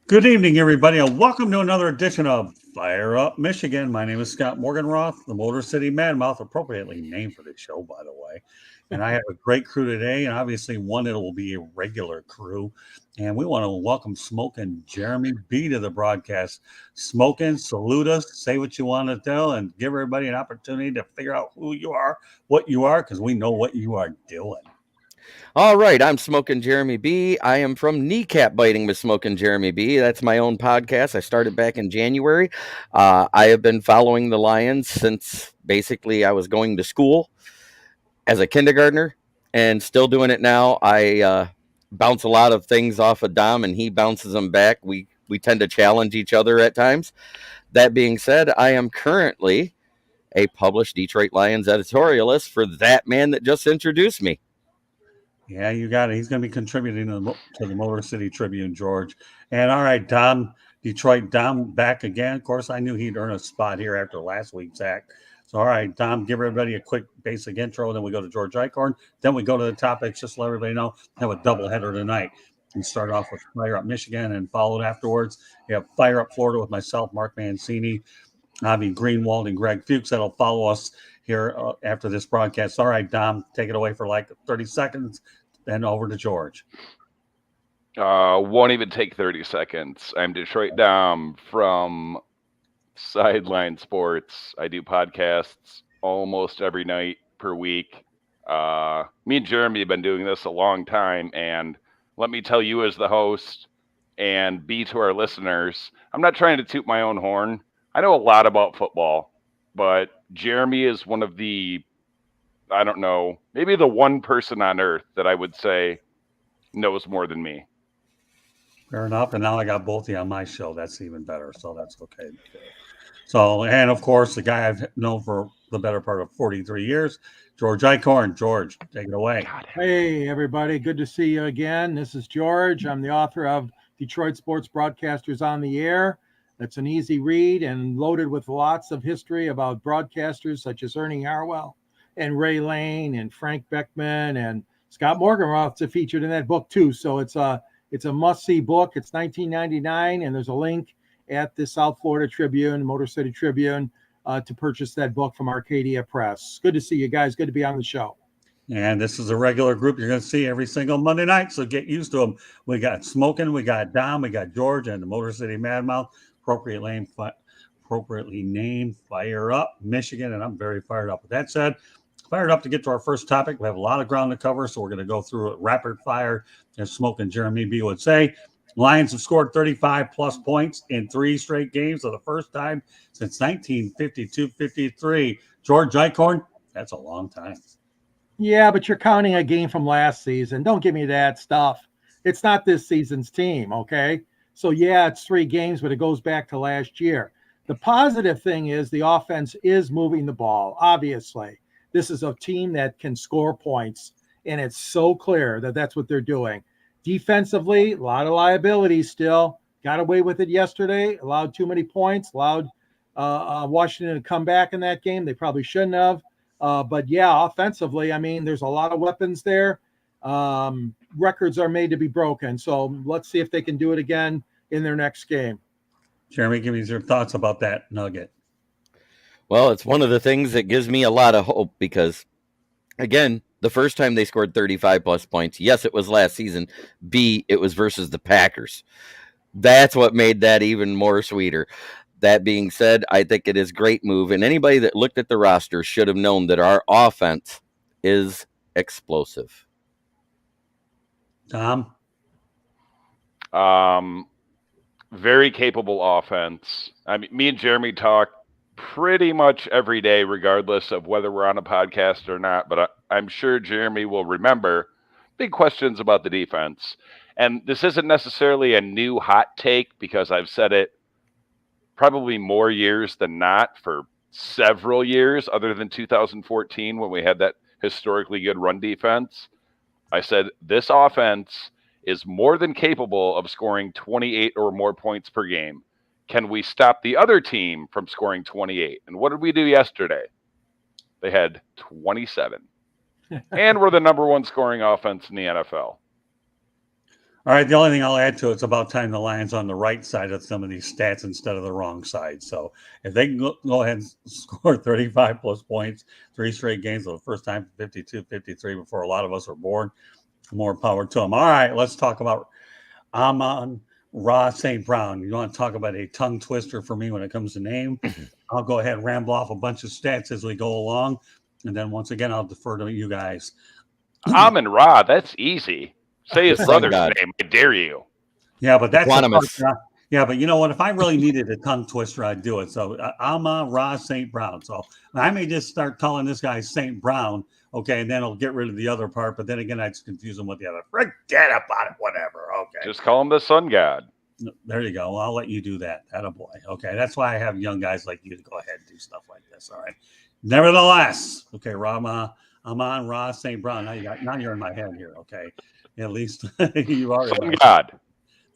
Good evening, everybody, and welcome to another edition of Fire Up Michigan. My name is Scott Morganroth, the Motor City Madmouth, appropriately named for this show, by the way. And I have a great crew today, and obviously one that will be a regular crew. And we want to welcome Smokin' Jeremy B to the broadcast. Smokin', salute us, say what you want to tell, and give everybody an opportunity to figure out who you are, what you are, because we know what you are doing. All right, I'm Smokin' Jeremy B. I am from Kneecap Biting with Smokin' Jeremy B. That's my own podcast. I started back in January. I have been following the Lions since basically I was going to school as a kindergartner and still doing it now. I bounce a lot of things off of Dom and he bounces them back. We tend to challenge each other at times. That being said, I am currently a published Detroit Lions editorialist for that man that just introduced me. Yeah, you got it. He's going to be contributing to the Motor City Tribune, George. And all right, Dom, Detroit, Dom back again. Of course, I knew he'd earn a spot here after last week's act. So, all right, Dom, give everybody a quick basic intro. Then we go to George Eichhorn. Then we go to the topics. Just to let everybody know, have a doubleheader tonight. We start off with Fire Up Michigan and followed afterwards. You have Fire Up Florida with myself, Mark Mancini, Avi Greenwald, and Greg Fuchs. That'll follow us here after this broadcast. All right, Dom, take it away for like 30 seconds. Then over to George. Won't even take 30 seconds. I'm Detroit Dom from Sideline Sports. I do podcasts almost every night per week. Me and Jeremy have been doing this a long time, and let me tell you as the host and B to our listeners, I'm not trying to toot my own horn. I know a lot about football, but Jeremy is one of the, I don't know, maybe the one person on earth that I would say knows more than me. Fair enough. And now I got both of you on my show. That's even better. So that's okay. So, and of course, the guy I've known for the better part of 43 years, George Eichhorn. George, take it away. Hey, everybody. Good to see you again. This is George. I'm the author of Detroit Sports Broadcasters on the Air. That's an easy read and loaded with lots of history about broadcasters such as Ernie Harwell and Ray Lane and Frank Beckman and Scott Morganroth's featured in that book too. So it's a must-see book. It's $19.99, and there's a link at the South Florida Tribune, Motor City Tribune, to purchase that book from Arcadia Press. Good to see you guys. Good to be on the show. And this is a regular group you're going to see every single Monday night, so get used to them. We got Smokin', we got Dom, we got George, and the Motor City Madmouth, appropriately named Fire Up Michigan, and I'm very fired up. With that said, fired up to get to our first topic. We have a lot of ground to cover, so we're going to go through it rapid fire, as Smokin' Jeremy B would say. Lions have scored 35-plus points in 3 straight games for the first time since 1952-53. George Eichhorn, that's a long time. Yeah, but you're counting a game from last season. Don't give me that stuff. It's not this season's team, okay? So, yeah, it's 3 games, but it goes back to last year. The positive thing is the offense is moving the ball, obviously. This is a team that can score points, and it's so clear that that's what they're doing. Defensively, a lot of liabilities still. Got away with it yesterday, allowed too many points, allowed Washington to come back in that game. They probably shouldn't have. But, yeah, offensively, I mean, there's a lot of weapons there. Records are made to be broken. So let's see if they can do it again in their next game. Jeremy, give me your thoughts about that nugget. Well, it's one of the things that gives me a lot of hope because, again, the first time they scored 35-plus points, yes, it was last season. B, it was versus the Packers. That's what made that even more sweeter. That being said, I think it is a great move, and anybody that looked at the roster should have known that our offense is explosive. Tom? Very capable offense. I mean, me and Jeremy talk pretty much every day, regardless of whether we're on a podcast or not. But I'm sure Jeremy will remember big questions about the defense. And this isn't necessarily a new hot take because I've said it probably more years than not for several years, other than 2014 when we had that historically good run defense. I said this offense is more than capable of scoring 28 or more points per game. Can we stop the other team from scoring 28? And what did we do yesterday? They had 27. And we're the number 1 scoring offense in the NFL. All All right, the only thing I'll add to it's about time the Lions on the right side of some of these stats instead of the wrong side. So if they can go ahead and score 35 plus points, 3 straight games for the first time, 52, 53 before a lot of us were born, more power to them. All right, let's talk about Amon-Ra St. Brown. You want to talk about a tongue twister for me when it comes to name? I'll go ahead and ramble off a bunch of stats as we go along. And then once again, I'll defer to you guys. Amon-Ra, that's easy. Say his The sun brother's god. name. I dare you. Yeah, but that's Equanimous. yeah, but you know what? If I really needed a tongue twister, I'd do it. So Amon-Ra St. Brown. So I may just start calling this guy St. Brown, okay, and then I'll get rid of the other part. But then again, I'd confuse him with the other. Forget about it, whatever. Okay. Just call him the sun god. There you go. Well, I'll let you do that. Attaboy. Okay, that's why I have young guys like you to go ahead and do stuff like this. All right. Nevertheless, okay, Amon-Ra St. Brown. Now you're in my head here. Okay, at least you are. Sun god.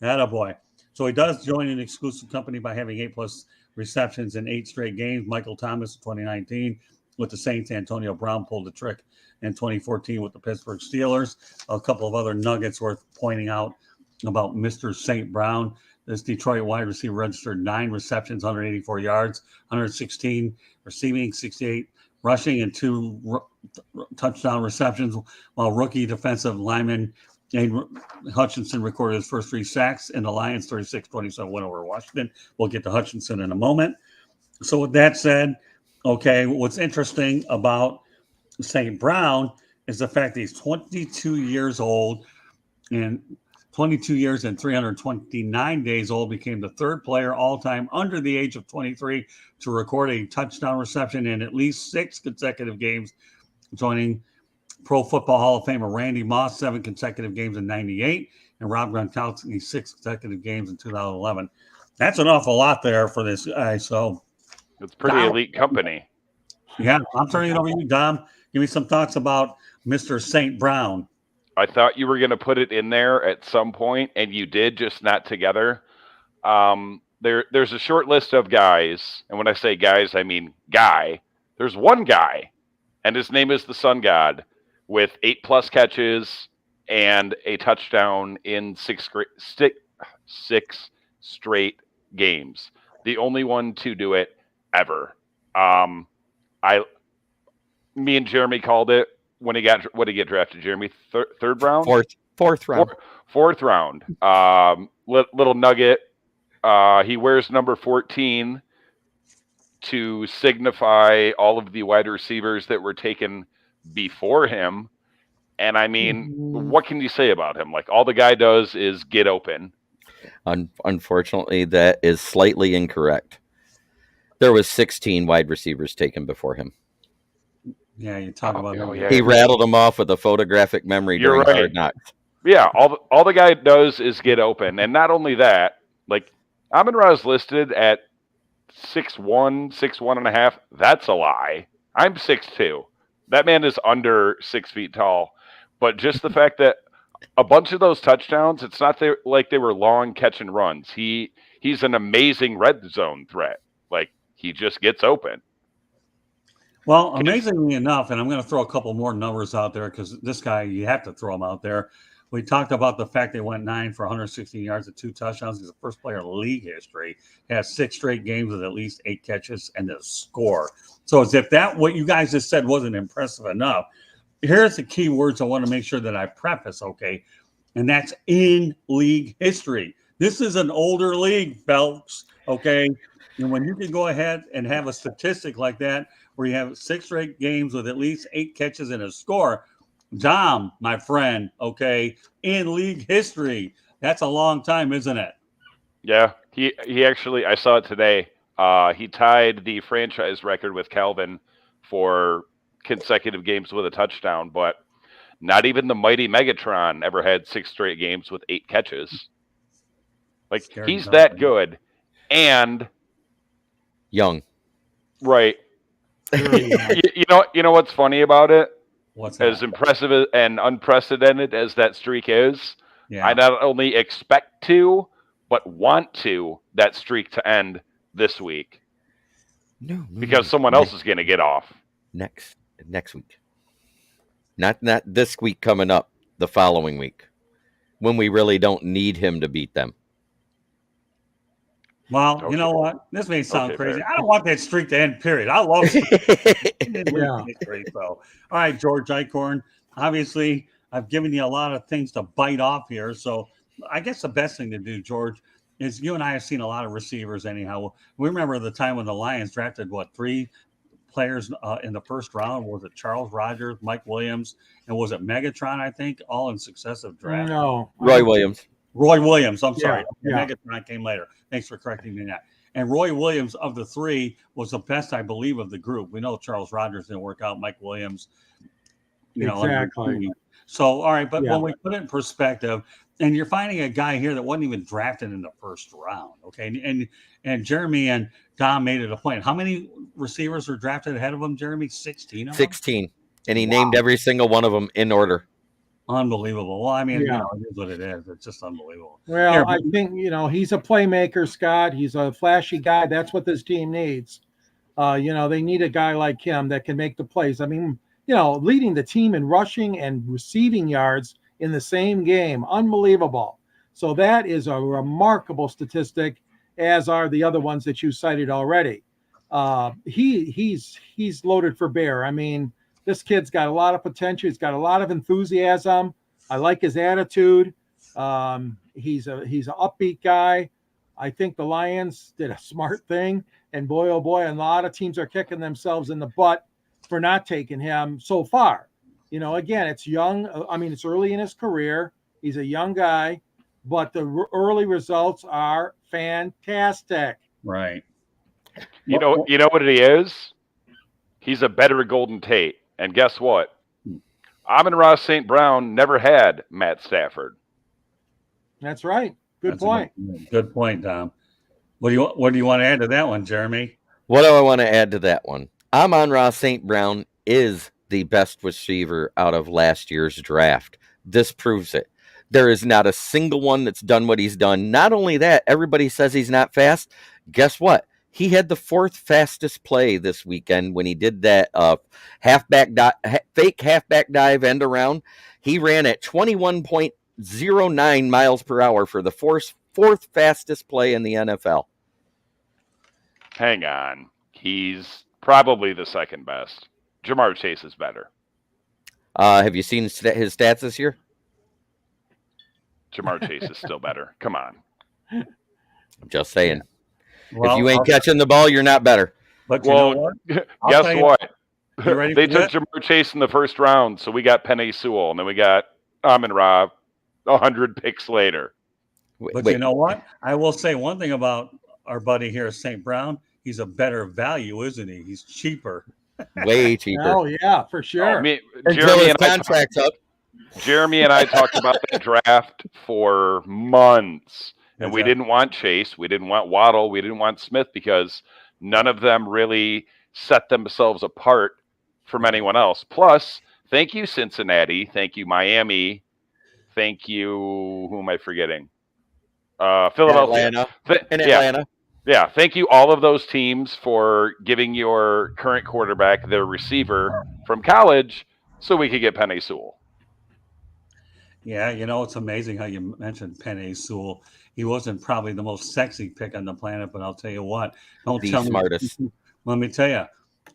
Attaboy. So he does join an exclusive company by having 8+ receptions in 8 straight games. Michael Thomas in 2019 with the Saints. Antonio Brown pulled the trick in 2014 with the Pittsburgh Steelers. A couple of other nuggets worth pointing out about Mr. St. Brown. This Detroit wide receiver registered 9 receptions, 184 yards, 116 receiving, 68 rushing, and 2 touchdown receptions, while rookie defensive lineman Aiden Hutchinson recorded his first 3 sacks in the Lions' 36-27 win over Washington. We'll get to Hutchinson in a moment. So with that said, okay, what's interesting about St. Brown is the fact that he's 22 years old, and 22 years and 329 days old, became the 3rd player all-time under the age of 23 to record a touchdown reception in at least 6 consecutive games, joining Pro Football Hall of Famer Randy Moss 7 consecutive games in '98, and Rob Gronkowski 6 consecutive games in 2011. That's an awful lot there for this guy. So it's pretty elite company. Yeah, I'm turning it over to you, Dom. Give me some thoughts about Mr. St. Brown. I thought you were going to put it in there at some point, and you did, just not together. There's a short list of guys, and when I say guys, I mean guy. There's one guy, and his name is the Sun God, with 8+ catches and a touchdown in 6 straight games. The only one to do it ever. Me and Jeremy called it when he got. What did he get drafted, Jeremy? Third round? Fourth round. Fourth round. Little nugget. He wears number 14 to signify all of the wide receivers that were taken before him. And I mean, what can you say about him? Like, all the guy does is get open. Unfortunately, that is slightly incorrect. There was 16 wide receivers taken before him. Yeah, you talk about him. Yeah. He rattled them off with a photographic memory during Hard Knocks. Yeah, all the guy does is get open. And not only that, like, Amon-Ra is listed at 6'1", 6'1.5". That's a lie. I'm 6'2". That man is under 6 feet tall. But just the fact that a bunch of those touchdowns, it's not like they were long catch and runs. He's an amazing red zone threat. Like, he just gets open. Well, amazingly enough, and I'm going to throw a couple more numbers out there because this guy, you have to throw him out there. We talked about the fact they went 9 for 116 yards and 2 touchdowns. He's the first player in league history. He has 6 straight games with at least 8 catches and a score. So as if what you guys just said wasn't impressive enough, here's the key words I want to make sure that I preface, okay? And that's in league history. This is an older league, folks, okay? And when you can go ahead and have a statistic like that, where you have 6 straight games with at least 8 catches and a score, Dom, my friend, okay, in league history, that's a long time, isn't it? Yeah, he actually, I saw it today. He tied the franchise record with Calvin for consecutive games with a touchdown, but not even the mighty Megatron ever had 6 straight games with 8 catches. Like, he's that good. And young. Right. You know what's funny about it? What's that? As impressive and unprecedented as that streak is, Yeah. I not only expect to, but want that streak to end this week. No, because someone else is going to get off. Next week. Not this week coming up, the following week. when we really don't need him to beat them. Well, you know what? This may sound crazy. I don't want that streak to end, period. I love streak, so. All right, George Eichhorn. Obviously, I've given you a lot of things to bite off here. So I guess the best thing to do, George, is you and I have seen a lot of receivers anyhow. We remember the time when the Lions drafted, 3 players in the first round? Was it Charles Rogers, Mike Williams, and was it Megatron, I think, all in successive drafts? No. Roy Williams. I'm sorry. Yeah. Megatron came later. Thanks for correcting me on that. And Roy Williams, of the 3, was the best, I believe, of the group. We know Charles Rogers didn't work out. Mike Williams, exactly. So, all right, but when we put it in perspective, and you're finding a guy here that wasn't even drafted in the first round, okay? And Jeremy and Dom made it a point. How many receivers were drafted ahead of him, Jeremy? 16 16. And he named every single one of them in order. Unbelievable. Well, I mean, it is what it is. It's just unbelievable. Well, I think, he's a playmaker, Scott. He's a flashy guy. That's what this team needs. They need a guy like him that can make the plays. I mean, leading the team in rushing and receiving yards in the same game. Unbelievable. So that is a remarkable statistic, as are the other ones that you cited already. He's loaded for bear. I mean, this kid's got a lot of potential. He's got a lot of enthusiasm. I like his attitude. He's an upbeat guy. I think the Lions did a smart thing. And boy, oh boy, a lot of teams are kicking themselves in the butt for not taking him so far. Again, it's young. I mean, it's early in his career. He's a young guy, but the early results are fantastic. Right. You know what he is? He's a better Golden Tate. And guess what? Amon-Ra St. Brown never had Matt Stafford. That's right. Good point. Good point, Dom. What do you want to add to that one, Jeremy? What do I want to add to that one? Amon-Ra St. Brown is the best receiver out of last year's draft. This proves it. There is not a single one that's done what he's done. Not only that, everybody says he's not fast. Guess what? He had the 4th fastest play this weekend when he did that fake halfback dive end around. He ran at 21.09 miles per hour for the 4th fastest play in the NFL. Hang on. He's probably the second best. Jamar Chase is better. Have you seen his stats this year? Jamar Chase is still better. Come on. I'm just saying. Well, if you ain't catching the ball, you're not better. But you know what? Guess what? They took Jamar Chase in the first round, so we got Penei Sewell, and then we got Amon-Ra 100 picks later. But you know what? I will say one thing about our buddy here, St. Brown. He's a better value, isn't he? He's cheaper. Way cheaper. Oh, yeah, for sure. Until his contract's up. Jeremy and I talked about the draft for months. And we didn't want Chase. We didn't want Waddle. We didn't want Smith because none of them really set themselves apart from anyone else. Plus, thank you, Cincinnati. Thank you, Miami. Thank you. Who am I forgetting? Philadelphia. Atlanta. Yeah. Thank you, all of those teams, for giving your current quarterback their receiver from college so we could get Penei Sewell. Yeah, it's amazing how you mentioned Penei Sewell. He wasn't probably the most sexy pick on the planet, but I'll tell you what. Smartest. Let me tell you, I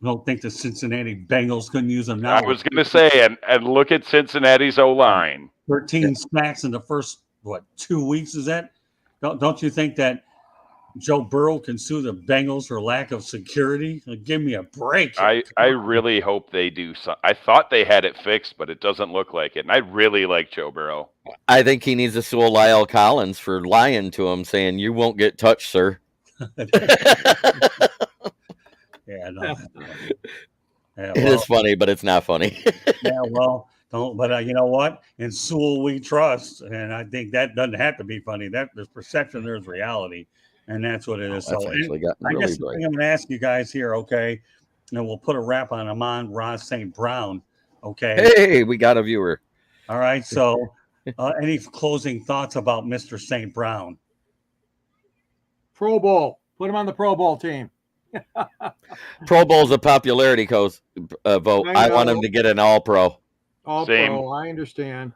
don't think the Cincinnati Bengals couldn't use him now. I was going to say, and look at Cincinnati's O-line. 13 sacks in the first, 2 weeks, is that? Don't you think that Joe Burrow can sue the Bengals for lack of security? Give me a break. I really hope they do. I thought they had it fixed, but it doesn't look like it. And I really like Joe Burrow. I think he needs to sue Lyle Collins for lying to him, saying, "You won't get touched, sir." Yeah, no. It is funny, but it's not funny. Yeah, well, but you know what? In Sewell we trust, and I think that doesn't have to be funny. That there's perception, there's reality. And that's what it is. That's I really guess the thing I'm going to ask you guys here, okay, and we'll put a wrap on Amon-Ra St. Brown, okay? Hey, we got a viewer. All right, so any closing thoughts about Mr. St. Brown? Pro Bowl. Put him on the Pro Bowl team. Pro Bowl's a popularity vote. I want him to get an All-Pro. All-Pro, I understand.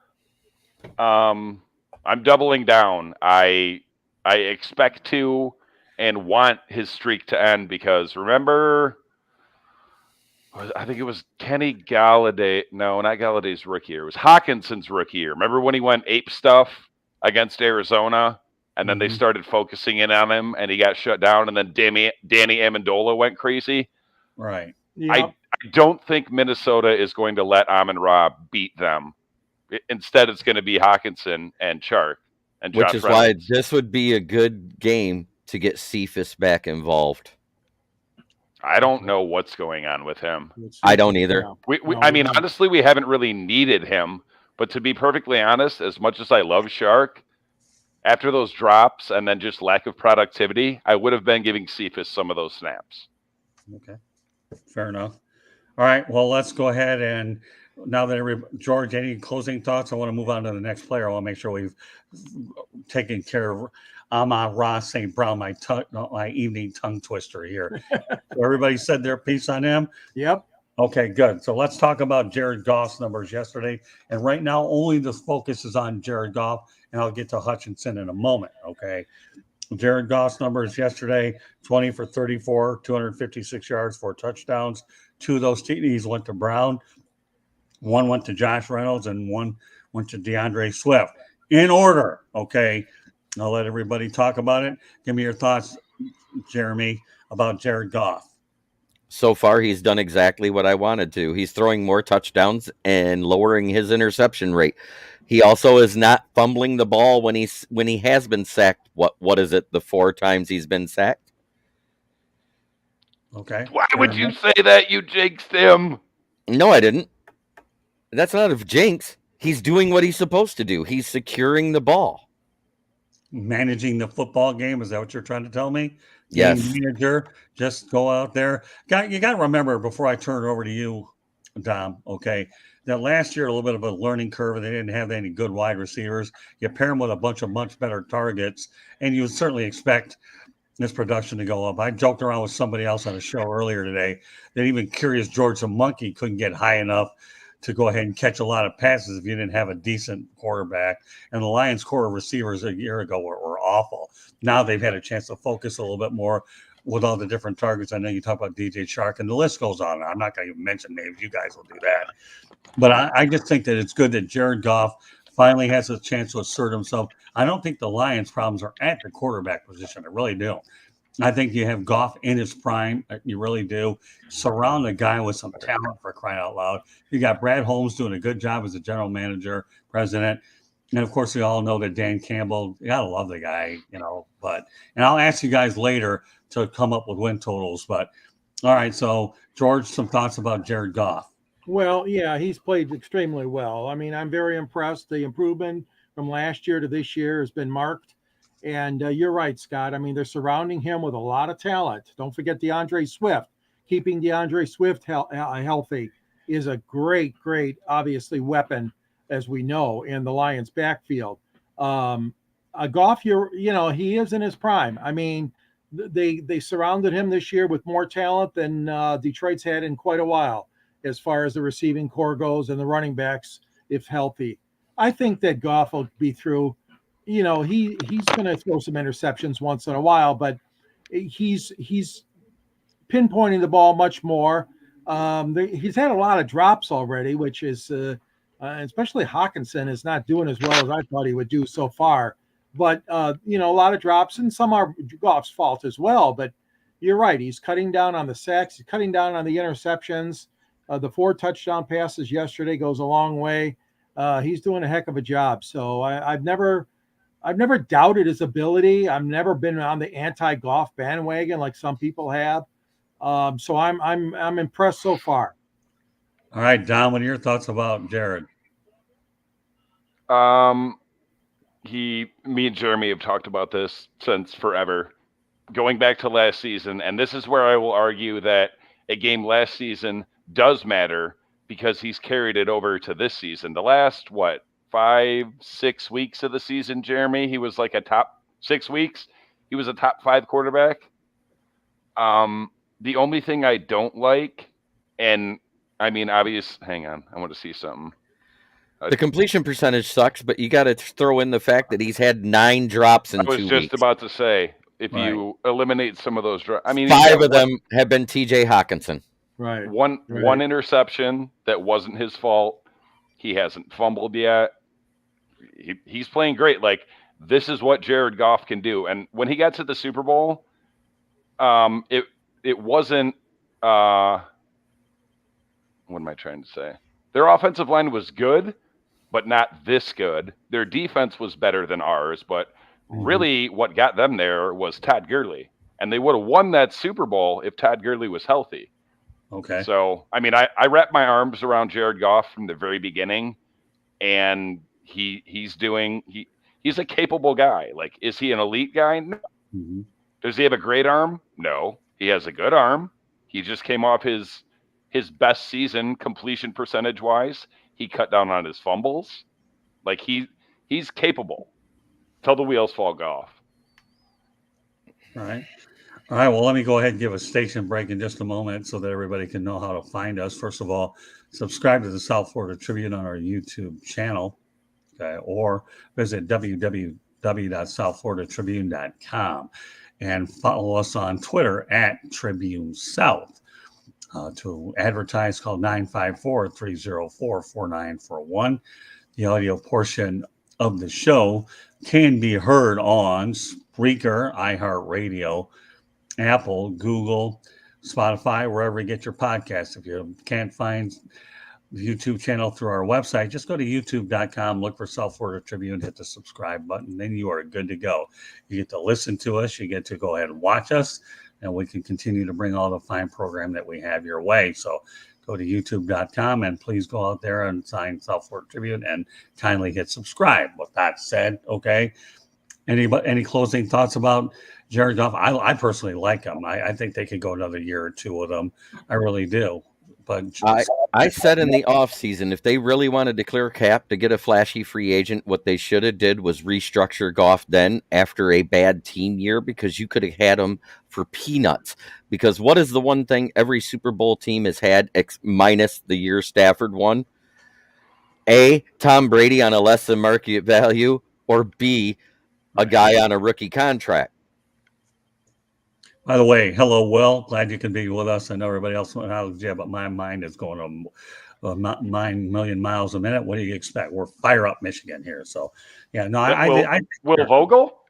I'm doubling down. I expect to and want his streak to end because remember, I think it was Kenny Galladay. No, not Galladay's rookie year. It was Hawkinson's rookie year. Remember when he went ape stuff against Arizona, and then they started focusing in on him, and he got shut down, and then Danny Amendola went crazy. Right. Yep. I don't think Minnesota is going to let Amon-Ra beat them. Instead, it's going to be Hawkinson and Chark and Which Josh is why Reynolds. this would be a good game to get Cephas back involved. I don't know what's going on with him. I don't either. I mean, honestly, we haven't really needed him. But to be perfectly honest, as much as I love Shark, after those drops and then just lack of productivity, I would have been giving Cephas some of those snaps. Okay. Fair enough. All right. Well, let's go ahead and now that George, any closing thoughts? I want to move on to the next player. I want to make sure we've taken care of Amon-Ra St. Brown, my evening tongue twister here. So everybody said their piece on him. Yep. Okay, good. So let's talk about Jared Goff's numbers yesterday. And right now, only the focus is on Jared Goff, and I'll get to Hutchinson in a moment. Okay. Jared Goff's numbers yesterday: 20 for 34, 256 yards, 4 touchdowns. 2 of those TDs went to Brown. 1 went to Josh Reynolds, and 1 went to DeAndre Swift. In order, okay? I'll let everybody talk about it. Give me your thoughts, Jeremy, about Jared Goff. So far, he's done exactly what I wanted to. He's throwing more touchdowns and lowering his interception rate. He also is not fumbling the ball when he has been sacked. What is it? The 4 times he's been sacked? Okay. Why would you say that? You jinxed him. No, I didn't. That's not a jinx. He's doing what he's supposed to do. He's securing the ball. Managing the football game. Is that what you're trying to tell me? Yes. Game manager, just go out there. You got to remember before I turn it over to you, Dom, okay, that last year a little bit of a learning curve and they didn't have any good wide receivers. You pair them with a bunch of much better targets, and you would certainly expect this production to go up. I joked around with somebody else on a show earlier today that even Curious George the Monkey couldn't get high enough to go ahead and catch a lot of passes if you didn't have a decent quarterback. And the Lions' core receivers a year ago were awful. Now they've had a chance to focus a little bit more with all the different targets. I know you talk about DJ Chark, and the list goes on. I'm not going to even mention names. You guys will do that. But I just think that it's good that Jared Goff finally has a chance to assert himself. I don't think the Lions' problems are at the quarterback position. I really do. I think you have Goff in his prime. You really do. Surround the guy with some talent, for crying out loud. You got Brad Holmes doing a good job as a general manager, president. And of course, we all know that Dan Campbell, you gotta love the guy, and I'll ask you guys later to come up with win totals. But all right, so George, some thoughts about Jared Goff. Well, yeah, he's played extremely well. I mean, I'm very impressed. The improvement from last year to this year has been marked. And you're right, Scott. I mean, they're surrounding him with a lot of talent. Don't forget DeAndre Swift. Keeping DeAndre Swift healthy is a great, obviously, weapon, as we know, in the Lions' backfield. Goff, he is in his prime. I mean, they surrounded him this year with more talent than Detroit's had in quite a while, as far as the receiving core goes and the running backs, if healthy. I think that Goff will be through. He's going to throw some interceptions once in a while, but he's pinpointing the ball much more. He's had a lot of drops already, which is especially Hutchinson is not doing as well as I thought he would do so far. But a lot of drops, and some are Goff's fault as well. But you're right; he's cutting down on the sacks, he's cutting down on the interceptions. The 4 touchdown passes yesterday goes a long way. He's doing a heck of a job. So I've never doubted his ability. I've never been on the anti-Goff bandwagon like some people have. So I'm impressed so far. All right, Don, what are your thoughts about Jared? Me and Jeremy have talked about this since forever, going back to last season, and this is where I will argue that a game last season does matter because he's carried it over to this season. The last 5-6 weeks of the season, Jeremy, he was like a top 6 weeks. He was a top 5 quarterback. The only thing I don't like, and I mean, hang on, I want to see something. The completion percentage sucks, but you got to throw in the fact that he's had 9 drops in 2 I was weeks. just about to say, if Right. you eliminate some of those drops, I mean, 5 of them have been TJ Hutchinson. Right. One interception that wasn't his fault. He hasn't fumbled yet. He's playing great. Like, this is what Jared Goff can do. And when he got to the Super Bowl, it wasn't what am I trying to say? Their offensive line was good, but not this good. Their defense was better than ours, but really what got them there was Todd Gurley. And they would have won that Super Bowl if Todd Gurley was healthy. Okay. So, I mean, I wrapped my arms around Jared Goff from the very beginning, and he's a capable guy. Like, is he an elite guy? No. Mm-hmm. Does he have a great arm? No. He has a good arm. He just came off his best season completion percentage wise. He cut down on his fumbles. Like, he's capable. Till the wheels fall off. All right. All right. Well, let me go ahead and give a station break in just a moment so that everybody can know how to find us. First of all, subscribe to the South Florida Tribune on our YouTube channel, okay, or visit www.southfloridatribune.com and follow us on Twitter at Tribune South. To advertise, call 954-304-4941. The audio portion of the show can be heard on Spreaker, iHeartRadio, Apple, Google, Spotify, wherever you get your podcasts. If you can't find the YouTube channel through our website, just go to youtube.com, look for South Florida Tribune, hit the subscribe button, then you are good to go. You get to listen to us, you get to go ahead and watch us, and we can continue to bring all the fine program that we have your way. So go to youtube.com and please go out there and sign South Florida Tribune and kindly hit subscribe. With that said, okay, any closing thoughts about Jared Goff? I personally like him. I think they could go another year or two with him. I really do. But I said in the offseason, if they really wanted to clear cap to get a flashy free agent, what they should have did was restructure Goff then after a bad team year, because you could have had him for peanuts. Because what is the one thing every Super Bowl team has had minus the year Stafford won? A, Tom Brady on a less than market value, or B, a guy on a rookie contract. By the way, hello, Will. Glad you can be with us. I know everybody else went out, but my mind is going 9 million miles a minute. What do you expect? We're fire up Michigan here. So, yeah, no, Will Vogel?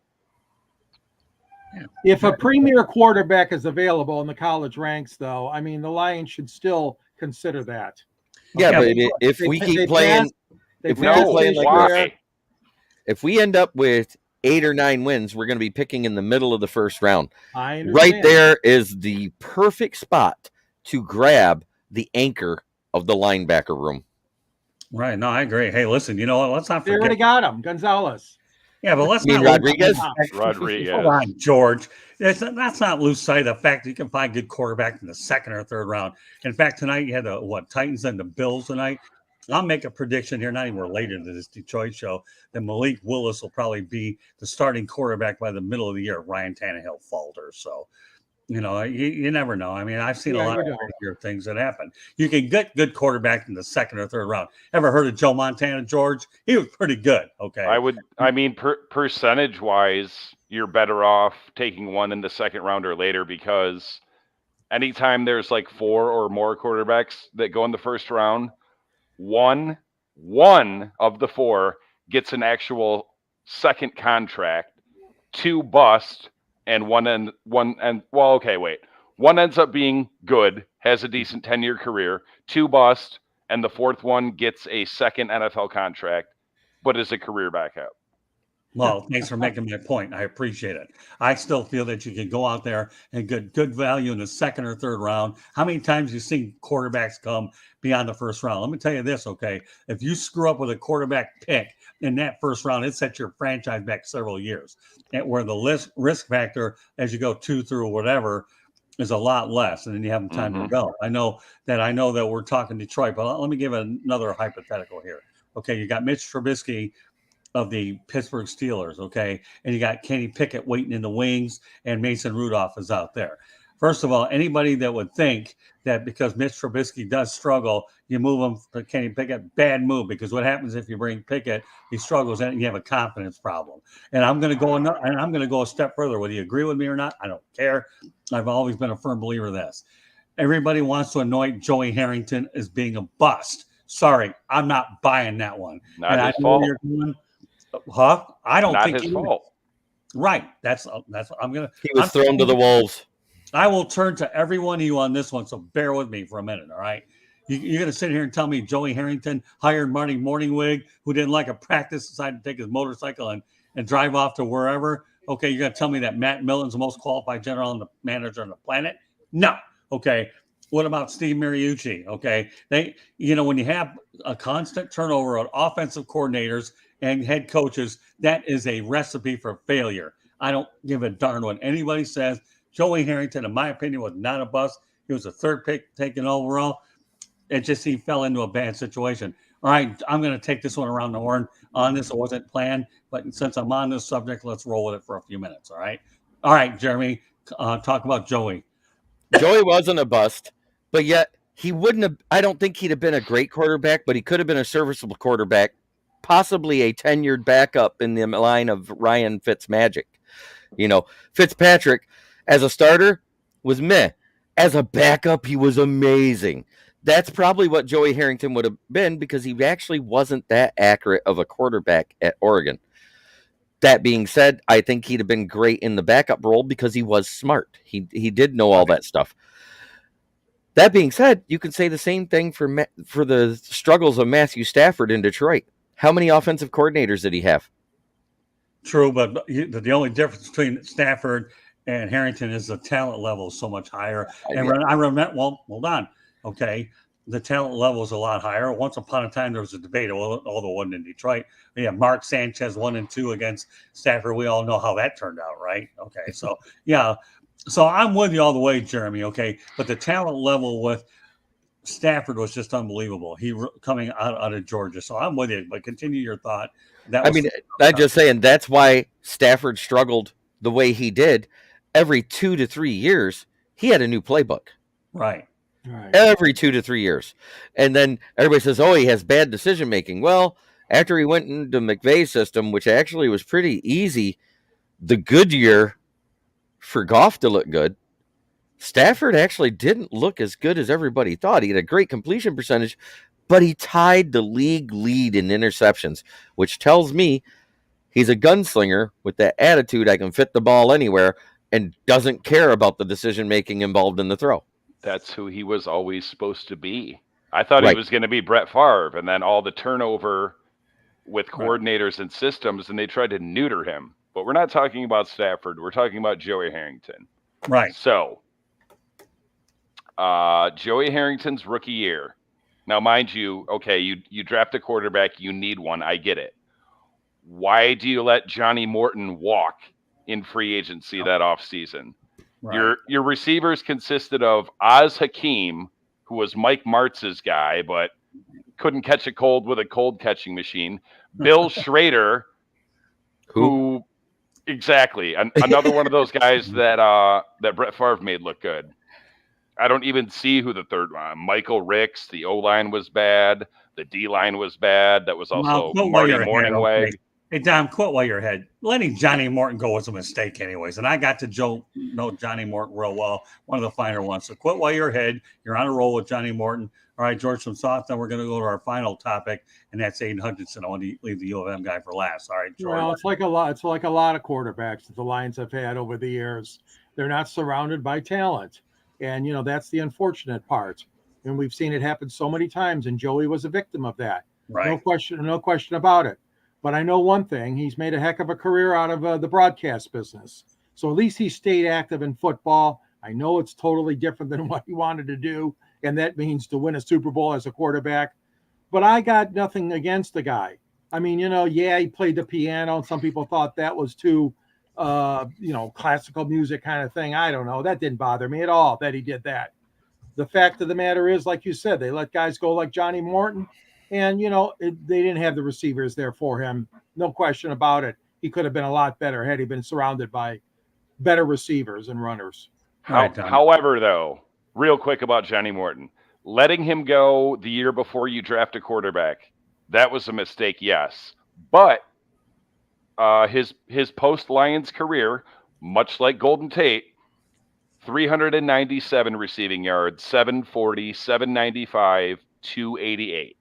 Yeah. If a premier quarterback is available in the college ranks, though, I mean, the Lions should still consider that. Yeah, Okay, but if we keep playing, if we passed keep playing this like year. this, if we end up with 8 or 9 wins, we're going to be picking in the middle of the first round. I understand. Right there is the perfect spot to grab the anchor of the linebacker room. Right. No, I agree. Hey, listen, you know what? Let's not They already forget. got him, Gonzalez. Yeah, but let's You mean not Rodriguez? Rodriguez. Hold on, George. Let's not lose sight of the fact that you can find good quarterback in the second or third round. In fact, tonight you had the Titans and the Bills tonight. I'll make a prediction here, not even related to this Detroit show, that Malik Willis will probably be the starting quarterback by the middle of the year. Ryan Tannehill falters. So, you know, you never know. I mean, I've seen a lot of weird things that happen. You can get good quarterback in the second or third round. Ever heard of Joe Montana, George? He was pretty good. Okay. Percentage wise, you're better off taking one in the second round or later, because anytime there's like 4 or more quarterbacks that go in the first round, one of the 4 gets an actual second contract, 2 bust, and one ends up being good, has a decent 10-year career, 2 bust, and the 4th one gets a second NFL contract, but is a career backup. Well, thanks for making my point. I appreciate it. I still feel that you can go out there and get good value in the second or third round. How many times you seen quarterbacks come beyond the first round? Let me tell you this, okay? If you screw up with a quarterback pick in that first round, it sets your franchise back several years. And where the risk factor as you go 2 through whatever is a lot less, and then you have time to go. I know that we're talking Detroit, but let me give another hypothetical here. Okay, you got Mitch Trubisky of the Pittsburgh Steelers, okay? And you got Kenny Pickett waiting in the wings, and Mason Rudolph is out there. First of all, anybody that would think that because Mitch Trubisky does struggle, you move him to Kenny Pickett, bad move, because what happens if you bring Pickett, he struggles and you have a confidence problem. And I'm going to go a step further. Whether you agree with me or not, I don't care. I've always been a firm believer of this. Everybody wants to anoint Joey Harrington as being a bust. Sorry, I'm not buying that one. Not his fault. I don't Not think his fault. Right. That's what I'm gonna. He was thrown to the wolves. I will turn to every one of you on this one, so bear with me for a minute. All right. You're going to sit here and tell me Joey Harrington hired Marty Morningwig, who didn't like a practice, decided to take his motorcycle and drive off to wherever. Okay, you're going to tell me that Matt Millen's the most qualified general manager on the planet? No. Okay. What about Steve Mariucci? Okay. When you have a constant turnover of offensive coordinators and head coaches, that is a recipe for failure. I don't give a darn what anybody says. Joey Harrington, in my opinion, was not a bust. He was a third pick taken overall. He fell into a bad situation. All right, I'm going to take this one around the horn on this. It wasn't planned, but since I'm on this subject, let's roll with it for a few minutes. All right, Jeremy, talk about Joey. Joey wasn't a bust, but yet he wouldn't have. I don't think he'd have been a great quarterback, but he could have been a serviceable quarterback, possibly a tenured backup in the line of Ryan Fitzmagic. Fitzpatrick, as a starter, was meh. As a backup, he was amazing. That's probably what Joey Harrington would have been, because he actually wasn't that accurate of a quarterback at Oregon. That being said, I think he'd have been great in the backup role because he was smart. He did know all that stuff. That being said, you can say the same thing for the struggles of Matthew Stafford in Detroit. How many offensive coordinators did he have? True, but the only difference between Stafford and Harrington is the talent level is so much higher. And I remember, hold on. Okay. The talent level is a lot higher. Once upon a time, there was a debate, although it wasn't in Detroit. Yeah, Mark Sanchez 1-2 against Stafford. We all know how that turned out, right? Okay. So, yeah. So I'm with you all the way, Jeremy. Okay. But the talent level with Stafford was just unbelievable. He coming out of Georgia. So I'm with you, but continue your thought. I'm just saying that's why Stafford struggled the way he did. Every 2 to 3 years, he had a new playbook. Right. Every 2 to 3 years. And then everybody says, he has bad decision making. Well, after he went into McVay's system, which actually was pretty easy, the good year for Goff to look good, Stafford actually didn't look as good as everybody thought. He had a great completion percentage, but he tied the league lead in interceptions, which tells me he's a gunslinger with that attitude, I can fit the ball anywhere, and doesn't care about the decision making involved in the throw. That's who he was always supposed to be. I thought he was going to be Brett Favre, and then all the turnover with coordinators and systems, and they tried to neuter him. But we're not talking about Stafford. We're talking about Joey Harrington. Right. So, Joey Harrington's rookie year. Now, mind you, okay, you draft a quarterback, you need one. I get it. Why do you let Johnny Morton walk in free agency that offseason? Right. Your receivers consisted of Oz Hakeem, who was Mike Martz's guy, but couldn't catch a cold with a cold catching machine. Bill Schrader, who exactly another one of those guys that Brett Favre made look good. I don't even see who the third one. Michael Ricks. The O line was bad. The D line was bad. That was also Marty Morningweg. Okay. Hey, Dom, quit while you're ahead. Letting Johnny Morton go was a mistake anyways. And I got to know Johnny Morton real well, one of the finer ones. So quit while you're ahead. You're on a roll with Johnny Morton. All right, George, some thoughts. Then we're going to go to our final topic, and that's Aiden Hutchinson. I want to leave the U of M guy for last. All right, George. Well, it's like a lot of quarterbacks that the Lions have had over the years. They're not surrounded by talent. And, that's the unfortunate part. And we've seen it happen so many times, and Joey was a victim of that. Right. No question about it. But I know one thing, he's made a heck of a career out of the broadcast business. So at least he stayed active in football. I know it's totally different than what he wanted to do, and that means to win a Super Bowl as a quarterback. But I got nothing against the guy. I mean, he played the piano, and some people thought that was too, classical music kind of thing. I don't know. That didn't bother me at all that he did that. The fact of the matter is, like you said, they let guys go like Johnny Morton. And, they didn't have the receivers there for him. No question about it. He could have been a lot better had he been surrounded by better receivers and runners. All right, Tom. However, though, real quick about Johnny Morton, letting him go the year before you draft a quarterback, that was a mistake, yes. But his post-Lions career, much like Golden Tate, 397 receiving yards, 740, 795, 288.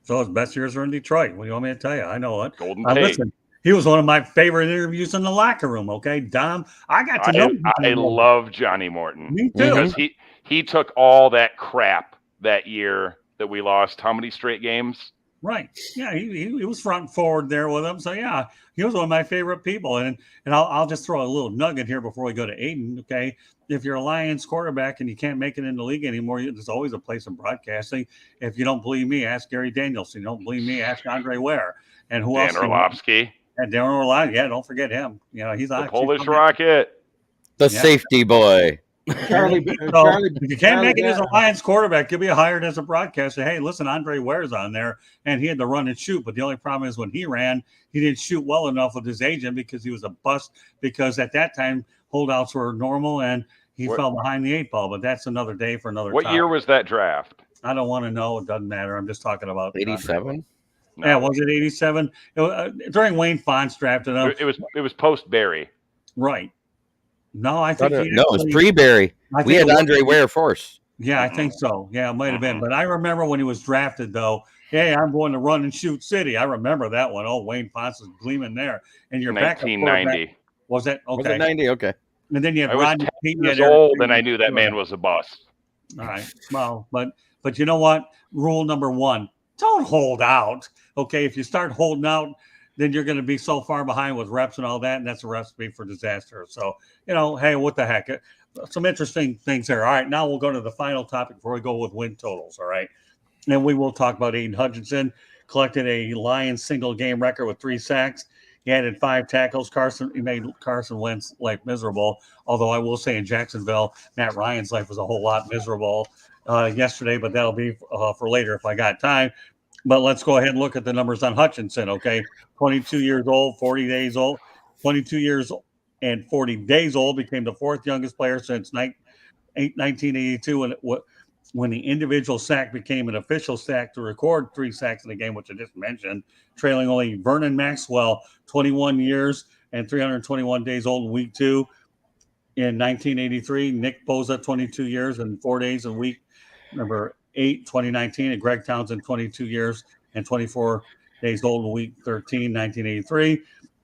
So his best years are in Detroit. What do you want me to tell you? I know it. Golden Tate. Listen, he was one of my favorite interviews in the locker room. Okay, Dom, I got to know. I love Johnny Morton. Me too. Because he took all that crap that year that we lost. How many straight games? Right. Yeah, he was front and forward there with them. So yeah, he was one of my favorite people. And I'll just throw a little nugget here before we go to Aiden. Okay, if you're a Lions quarterback and you can't make it in the league anymore, there's always a place in broadcasting. If you don't believe me, ask Gary Danielson. You don't believe me, ask Andre Ware. And who else? Dan Orlovsky. And Dan Orlovsky. Yeah, don't forget him. You know, he's the Polish Rocket. The safety boy. Charlie, if you can't make it as a Lions quarterback, you'll be hired as a broadcaster. Hey, listen, Andre Ware's on there, and he had to run and shoot. But the only problem is when he ran, he didn't shoot well enough with his agent because he was a bust. Because at that time, holdouts were normal, and he fell behind the 8 ball. But that's another day for another. What year was that draft? I don't want to know. It doesn't matter. I'm just talking about 87. No. Yeah, was it 87? During Wayne Fonts drafted him. It was post Barry. Right. No, I think no, it was pre-Barry. We had Andre Ware first. Yeah, I think so. Yeah, it might have been. But I remember when he was drafted, though. Hey, I'm going to run and shoot city. I remember that one. Oh, Wayne Fonts is gleaming there. And your 1990. Was it? Okay. Was it 90? Okay. And then you had I was Rodney 10 years old, and I knew that man was a bust. All right. Well, but you know what? Rule number 1, don't hold out. Okay, if you start holding out, then you're going to be so far behind with reps and all that, and that's a recipe for disaster. So, hey, what the heck? Some interesting things here. All right, now we'll go to the final topic before we go with win totals, all right? And we will talk about Aiden Hutchinson, collected a Lions single-game record with 3 sacks. He added 5 tackles. He made Carson Wentz's life miserable, although I will say in Jacksonville, Matt Ryan's life was a whole lot miserable yesterday, but that'll be for later if I got time. But let's go ahead and look at the numbers on Hutchinson, okay? 22 years old, 40 days old, 22 years and 40 days old, became the 4th youngest player since 1982 when the individual sack became an official sack to record 3 sacks in a game, which I just mentioned, trailing only Vernon Maxwell, 21 years and 321 days old in week 2 in 1983. Nick Bosa, 22 years and 4 days in week number 8, 2019, and Greg Townsend, 22 years and 24 days old in week 13, 1983.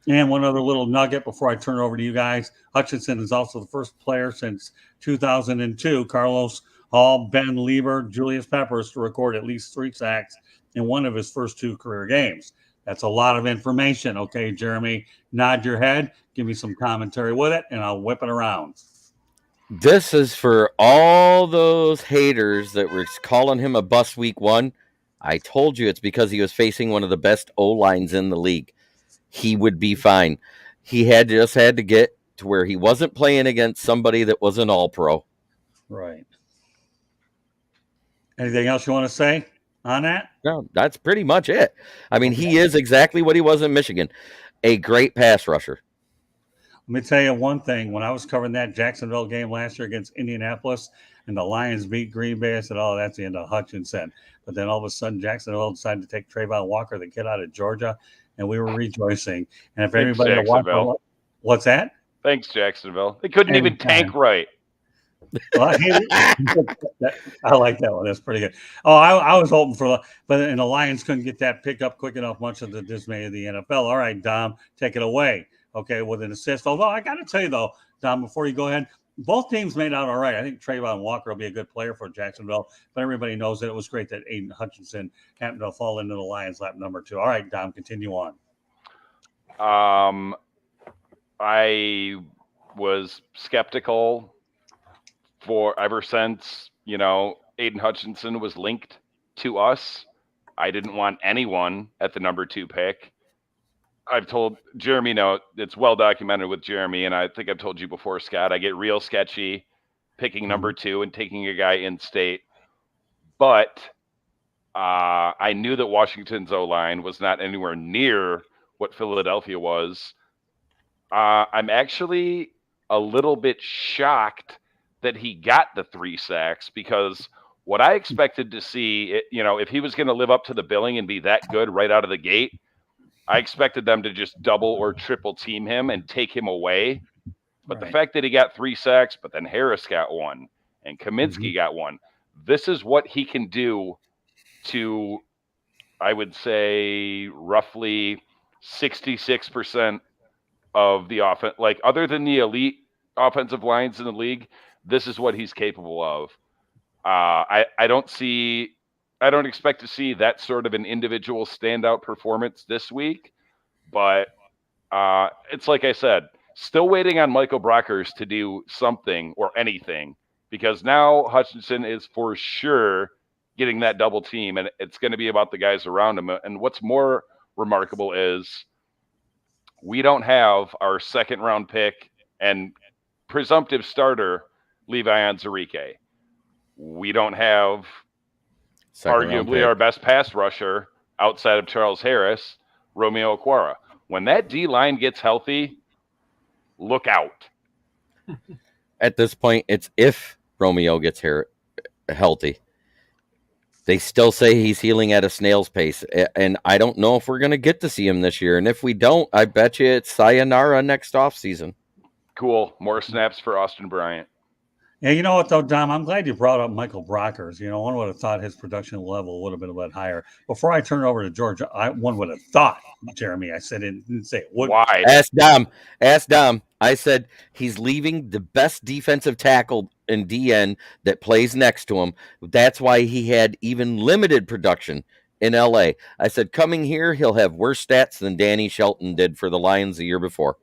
And one other little nugget before I turn it over to you guys. Hutchinson is also the first player since 2002, Carlos Hall, Ben Lieber, Julius Peppers, to record at least 3 sacks in one of his first 2 career games. That's a lot of information. Okay, Jeremy, nod your head, give me some commentary with it, and I'll whip it around. This is for all those haters that were calling him a bust week 1. I told you it's because he was facing one of the best O-lines in the league. He would be fine. He just had to get to where he wasn't playing against somebody that was an all-pro. Right. Anything else you want to say on that? No, that's pretty much it. I mean, he is exactly what he was in Michigan, a great pass rusher. Let me tell you one thing. When I was covering that Jacksonville game last year against Indianapolis and the Lions beat Green Bay, I said, oh, that's the end of Hutchinson. But then all of a sudden, Jacksonville decided to take Trayvon Walker, the kid out of Georgia, and we were rejoicing. And if anybody watched, what's that? Thanks, Jacksonville. They couldn't even tank right. Well, I like that one. That's pretty good. Oh, I was hoping for, but the Lions couldn't get that pick up quick enough, much of the dismay of the NFL. All right, Dom, take it away. Okay, with an assist. Although I got to tell you, though, Dom, before you go ahead, both teams made out all right. I think Trayvon Walker will be a good player for Jacksonville, but everybody knows that it was great that Aiden Hutchinson happened to fall into the Lions lap number 2. All right, Dom, continue on. I was skeptical ever since, Aiden Hutchinson was linked to us. I didn't want anyone at the number 2 pick. I've told Jeremy, it's well documented with Jeremy, and I think I've told you before, Scott, I get real sketchy picking number 2 and taking a guy in state. But I knew that Washington's O-line was not anywhere near what Philadelphia was. I'm actually a little bit shocked that he got the 3 sacks, because what I expected to see, if he was going to live up to the billing and be that good right out of the gate, I expected them to just double or triple team him and take him away. But the fact that he got 3 sacks, but then Harris got 1 and Kaminsky got 1, this is what he can do to, I would say, roughly 66% of the offense. Like, other than the elite offensive lines in the league, this is what he's capable of. I don't expect to see that sort of an individual standout performance this week, but it's like I said, still waiting on Michael Brockers to do something or anything, because now Hutchinson is for sure getting that double team, and it's going to be about the guys around him. And what's more remarkable is we don't have our second-round pick and presumptive starter, Levi Onwuzurike. We don't have arguably our best pass rusher outside of Charles Harris, Romeo Okwara. When that D-line gets healthy, look out. At this point, it's if Romeo gets healthy. They still say he's healing at a snail's pace, and I don't know if we're going to get to see him this year. And if we don't, I bet you it's sayonara next offseason. Cool. More snaps for Austin Bryant. Yeah, you know what, though, Dom? I'm glad you brought up Michael Brockers. One would have thought his production level would have been a bit higher. Before I turn it over to George, one would have thought, Jeremy, I said it, didn't say it would. Why? Ask Dom. I said he's leaving the best defensive tackle in DN that plays next to him. That's why he had even limited production in LA. I said coming here, he'll have worse stats than Danny Shelton did for the Lions the year before.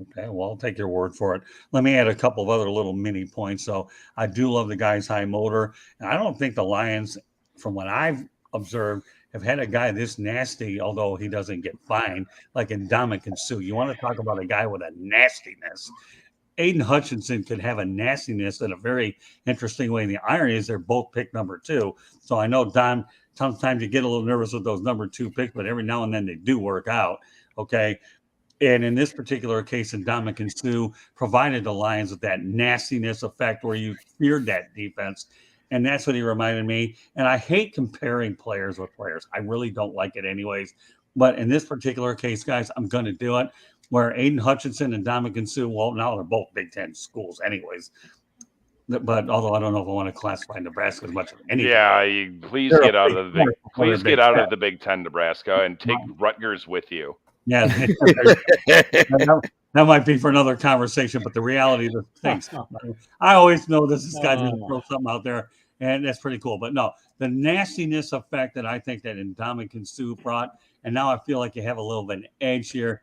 Okay, well, I'll take your word for it. Let me add a couple of other little mini points. So I do love the guy's high motor. And I don't think the Lions, from what I've observed, have had a guy this nasty, although he doesn't get fined, like Ndamukong Suh. You want to talk about a guy with a nastiness. Aiden Hutchinson could have a nastiness in a very interesting way. And the irony is they're both picked number 2. So I know, Don, sometimes you get a little nervous with those number 2 picks, but every now and then they do work out. Okay. And in this particular case, Ndamukong Suh provided the Lions with that nastiness effect where you feared that defense. And that's what he reminded me. And I hate comparing players with players. I really don't like it anyways. But in this particular case, guys, I'm going to do it. Where Aiden Hutchinson and Ndamukong Suh, well, now they're both Big Ten schools anyways. But although I don't know if I want to classify Nebraska as much of anything. Yeah, please get out of the Big Ten, Nebraska, and take Rutgers with you. Yeah, that might be for another conversation. But the reality of the things, I always know this guy's going to throw something out there, and that's pretty cool. But no, the nastiness effect that I think that Ndamukong Suh brought, and now I feel like you have a little bit of an edge here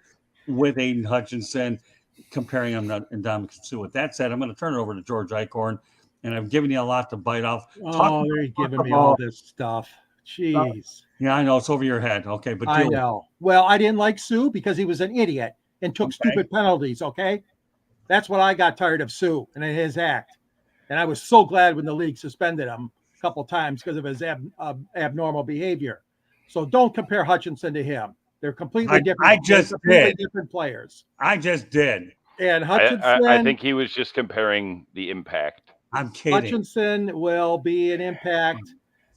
with Aiden Hutchinson, comparing him to Ndamukong Suh. With that said, I'm going to turn it over to George Eichhorn, and I've given you a lot to bite off. They're giving me all this stuff. Jeez. Yeah, I know. It's over your head. Okay, but I know. Well, I didn't like Suh because he was an idiot and took stupid penalties, okay? That's what I got tired of Suh and his act. And I was so glad when the league suspended him a couple times because of his abnormal behavior. So don't compare Hutchinson to him. They're completely different. Different players. I just did. And Hutchinson, I think he was just comparing the impact. I'm kidding. Hutchinson will be an impact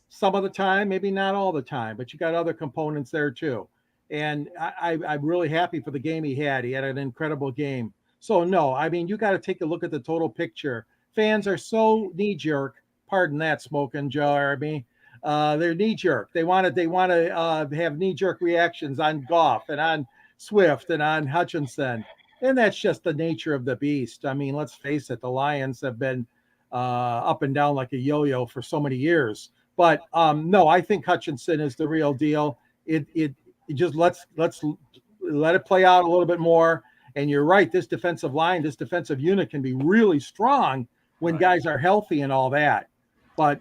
some of the time, maybe not all the time, but you got other components there too. And I'm really happy for the game he had. He had an incredible game. So no, I mean, you got to take a look at the total picture. Fans are so knee-jerk. Pardon that, smoking Jeremy. They're knee-jerk. They want to have knee-jerk reactions on Goff and on Swift and on Hutchinson. And that's just the nature of the beast. I mean, let's face it, the Lions have been up and down like a yo-yo for so many years. But no, I think Hutchinson is the real deal. It just let's let it play out a little bit more. And you're right, this defensive line, this defensive unit can be really strong when guys are healthy and all that. But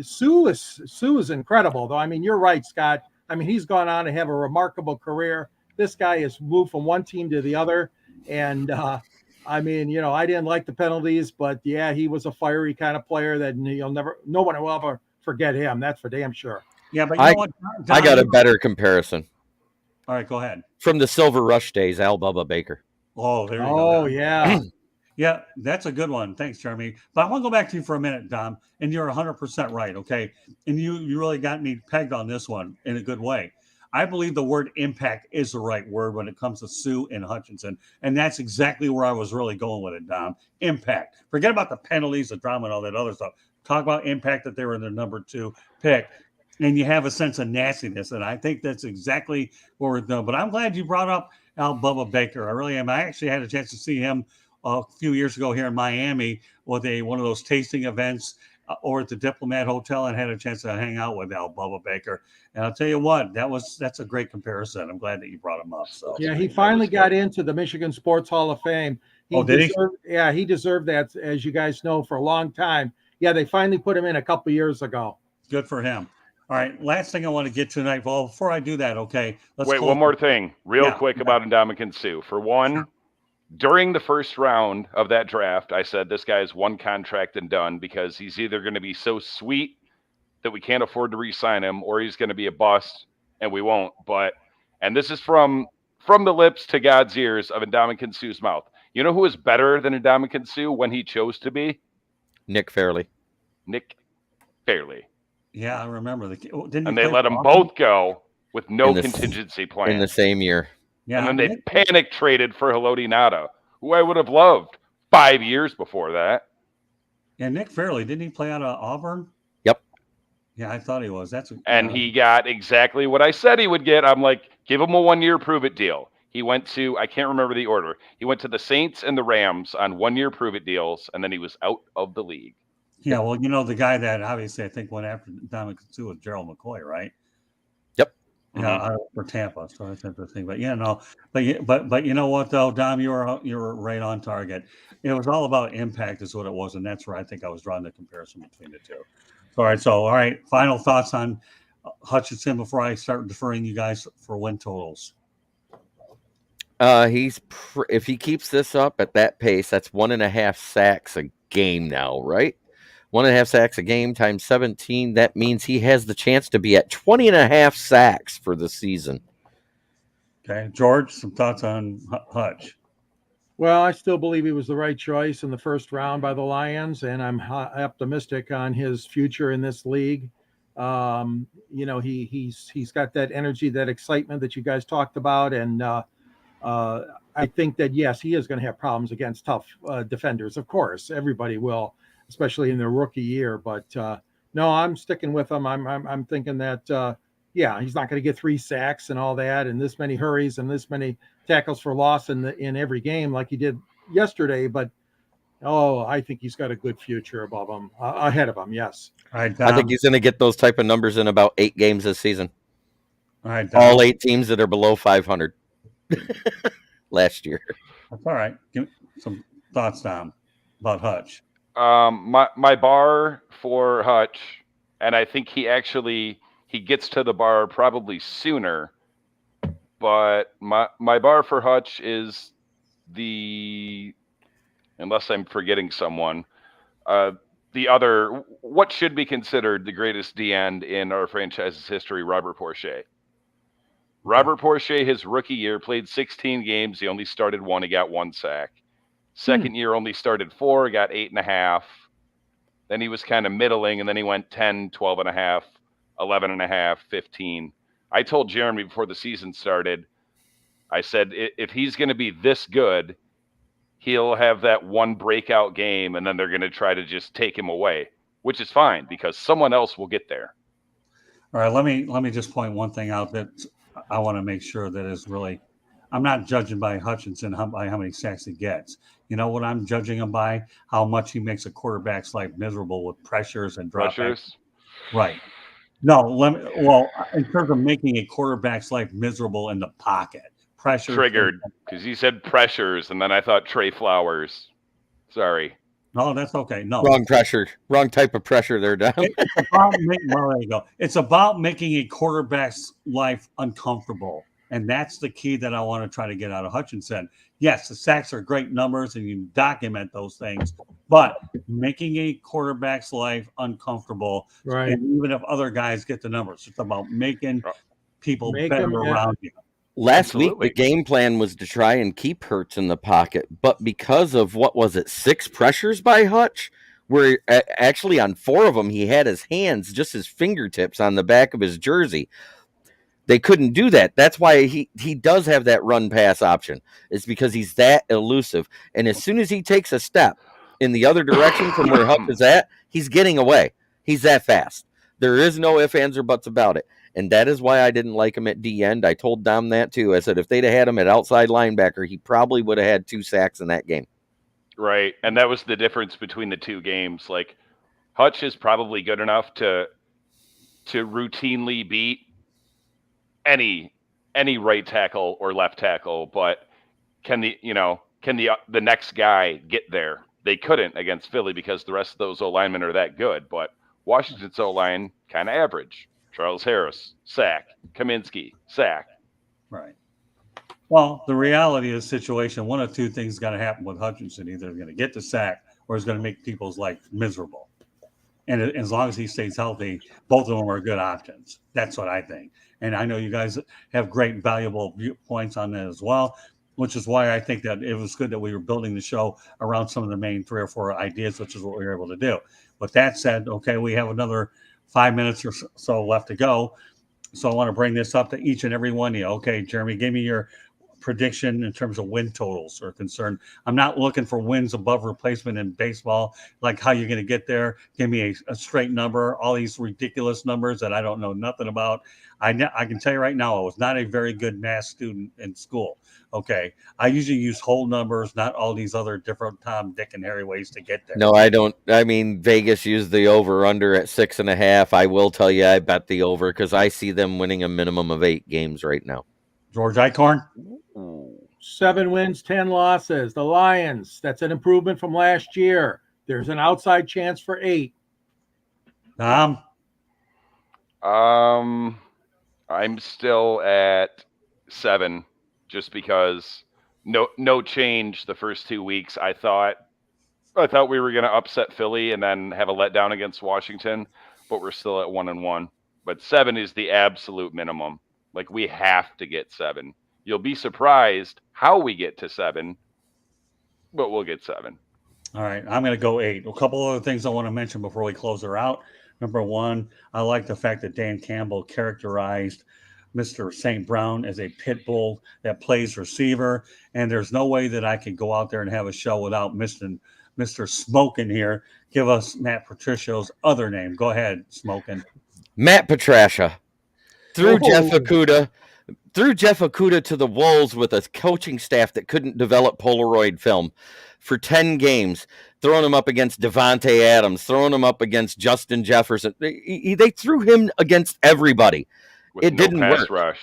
Suh is incredible, though. I mean, you're right, Scott. I mean, he's gone on to have a remarkable career. This guy has moved from one team to the other, and I mean, I didn't like the penalties, but yeah, he was a fiery kind of player that no one will ever forget him. That's for damn sure. Yeah, but you know what, Don, I got a better comparison. All right, go ahead. From the Silver Rush days, Al Bubba Baker. Oh, there you Oh, go. yeah. Yeah, that's a good one. Thanks, Jeremy. But I want to go back to you for a minute, Dom, and you're 100% right, okay? And you really got me pegged on this one in a good way. I believe the word impact is the right word when it comes to Sue and Hutchinson, and that's exactly where I was really going with it, Dom. Impact. Forget about the penalties, the drama, and all that other stuff. Talk about impact that they were the number 2 pick, and you have a sense of nastiness, and I think that's exactly what we're doing. But I'm glad you brought up Al Bubba Baker. I really am. I actually had a chance to see him a few years ago here in Miami with one of those tasting events or at the Diplomat Hotel, and had a chance to hang out with Al Bubba Baker. And I'll tell you what, that's a great comparison. I'm glad that you brought him up. So Yeah, he finally got into the Michigan Sports Hall of Fame. Oh, did he? Yeah, he deserved that, as you guys know, for a long time. Yeah, they finally put him in a couple years ago. Good for him. All right, last thing I want to get to tonight. Well, before I do that, okay, let's wait. One more thing, real quick about Ndamukong Suh. For one, during the first round of that draft, I said this guy's one contract and done, because he's either going to be so sweet that we can't afford to re-sign him, or he's going to be a bust and we won't. And this is from the lips to God's ears of Ndamukong Suh's mouth. You know who is better than Ndamukong Suh when he chose to be? Nick Fairley. Yeah, I remember. And they let them both go with no contingency plan in the same year. Yeah, and then they panic traded for Haloti Ngata, who I would have loved 5 years before that. Yeah, Nick Fairley, didn't he play out of Auburn? Yep. Yeah, I thought he was. And he got exactly what I said he would get. I'm like, give him a 1-year prove-it deal. He went to, I can't remember the order. He went to the Saints and the Rams on 1-year prove-it deals, and then he was out of the league. Yeah, well, the guy that obviously I think went after Ndamukong Suh was Gerald McCoy, right? Yep. Yeah, for Tampa, so that's interesting. But but you know what though, Dom, you were right on target. It was all about impact, is what it was, and that's where I think I was drawing the comparison between the two. All right. Final thoughts on Hutchinson before I start deferring you guys for win totals. If he keeps this up at that pace, that's 1.5 sacks a game now, right? 1.5 sacks a game times 17. That means he has the chance to be at 20.5 sacks for the season. Okay, George, some thoughts on Hutch? Well, I still believe he was the right choice in the first round by the Lions, and I'm optimistic on his future in this league. He's got that energy, that excitement that you guys talked about, and I think that yes, he is going to have problems against tough defenders. Of course, everybody will, especially in their rookie year. But no, I'm sticking with him. I'm thinking that he's not going to get 3 sacks and all that, and this many hurries and this many tackles for loss in every game like he did yesterday. But I think he's got a good future above him, ahead of him. Yes, all right, I think he's going to get those type of numbers in about 8 games this season. All right, all 8 teams that are below 500 last year. That's all right. Give me some thoughts, Dom, about Hutch. My bar for Hutch, and I think he gets to the bar probably sooner, but my bar for Hutch is unless I'm forgetting someone, what should be considered the greatest D-end in our franchise's history, Robert Porcher. Robert Porcher, his rookie year, played 16 games. He only started 1. He got 1 sack. Second year, only started 4, got 8.5. Then he was kind of middling, and then he went 10, 12.5, 11.5, 15. I told Jeremy before the season started, I said, if he's going to be this good, he'll have that one breakout game, and then they're going to try to just take him away, which is fine because someone else will get there. All right, let me just point one thing out that I want to make sure that is really, I'm not judging by Hutchinson by how many sacks he gets. You know what I'm judging him by? How much he makes a quarterback's life miserable with pressures and dropbacks. Right. No, in terms of making a quarterback's life miserable in the pocket. Pressure. Triggered, because he said pressures, and then I thought Trey Flowers. Sorry. No, that's okay. No. Wrong pressure. Wrong type of pressure there, Dom. There you go. It's about making a quarterback's life uncomfortable. And that's the key that I want to try to get out of Hutchinson. Yes, the sacks are great numbers and you document those things, but making a quarterback's life uncomfortable. Right. And even if other guys get the numbers, it's about making people better around you. Last week, Absolutely. the game plan was to try and keep Hurts in the pocket, but because of, what was it, 6 pressures by Hutch, where actually on 4 of them, he had his hands, just his fingertips on the back of his jersey. They couldn't do that. That's why he does have that run pass option. It's because he's that elusive. And as soon as he takes a step in the other direction from where Hutch is at, he's getting away. He's that fast. There is no ifs, ands, or buts about it. And that is why I didn't like him at D end. I told Dom that too. I said if they'd have had him at outside linebacker, he probably would have had 2 sacks in that game. Right. And that was the difference between the 2 games. Like, Hutch is probably good enough to routinely beat any right tackle or left tackle, but can the next guy get there? They couldn't against Philly because the rest of those O-linemen are that good, but Washington's O-line kind of average. Charles Harris, sack. Kaminsky, sack. Right. Well, the reality of the situation, one of 2 things is going to happen with Hutchinson. Either he's going to get the sack or he's going to make people's life miserable. And as long as he stays healthy, both of them are good options. That's what I think. And I know you guys have great, valuable viewpoints on that as well, which is why I think that it was good that we were building the show around some of the main 3 or 4 ideas, which is what we were able to do. With that said, okay, we have another 5 minutes or so left to go. So I want to bring this up to each and every one of you. Okay, Jeremy, give me your prediction in terms of win totals are concerned. I'm not looking for wins above replacement in baseball, like how you're going to get there. Give me a straight number, all these ridiculous numbers that I don't know nothing about. I can tell you right now, I was not a very good math student in school. Okay. I usually use whole numbers, not all these other different Tom, Dick, and Harry ways to get there. No, I don't. I mean, Vegas used the over-under at 6.5. I will tell you, I bet the over because I see them winning a minimum of 8 games right now. George Eichhorn? 7 wins, 10 losses. The Lions, that's an improvement from last year. There's an outside chance for 8. Tom? I'm still at 7 just because no change the first 2 weeks. I thought we were going to upset Philly and then have a letdown against Washington, but we're still at 1-1. But 7 is the absolute minimum. Like, we have to get 7. You'll be surprised how we get to 7, but we'll get 7. All right, I'm going to go 8. A couple other things I want to mention before we close her out. Number 1, I like the fact that Dan Campbell characterized Mr. St. Brown as a pit bull that plays receiver, and there's no way that I could go out there and have a show without Mr. Smokin here. Give us Matt Patricia's other name. Go ahead, Smokin. Matt Patricia threw Jeff Okudah to the wolves with a coaching staff that couldn't develop Polaroid film for 10 games, throwing him up against Devontae Adams, throwing him up against Justin Jefferson. They threw him against everybody. With it no didn't pass work. Rush.